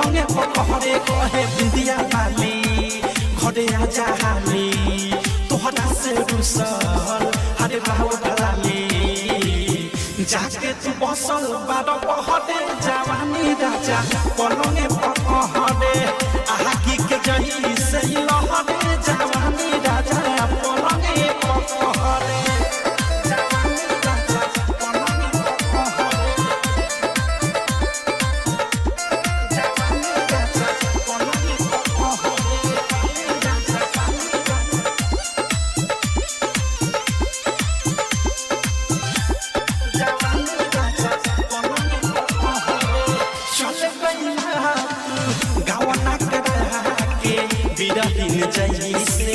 पलंगे पकड़े कहे बिंदिया वाली घरे आजा हाली तोहरा से रुसल हरे बाबू ढलाली जाके तू बसल बारो पहरे जवानी राजा पलंगे पकड़े आगी के जही से लहरे जवानी राजा पलंगे पकड़े जैसे